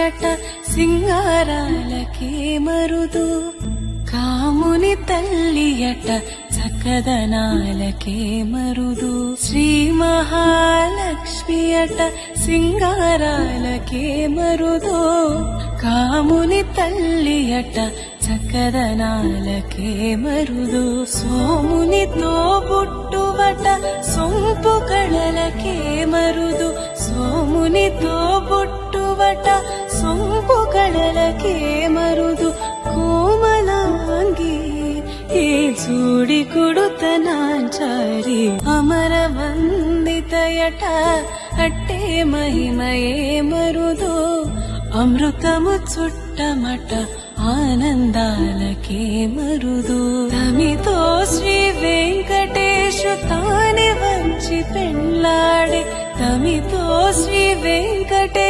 అట సింగారాలకే మరుదు, కాముని తల్లి అట చక్కదనాలకే మరుదు. శ్రీ మహాలక్ష్మి అట సింగారాలకే మరుదు, కాముని తల్లి అట చక్కదనాలకే మరుదు. సోమునితో పుట్టువట సొంపు కళలకే మరుదు, సోమునితో పుట్టువట సొంపు కళలకే మరుదు. కోమలాంగి ఏ జూడి కుడుతనాంచారి, అమర వందితయట అట్టే మహిమయే మరుదు. అమృతము చుట్టమట ఆనందాలకే మరుదు. తమితో శ్రీ వెంకటేశు తానే వచ్చి పెళ్ళాడే, తమితో శ్రీ వెంకటేశు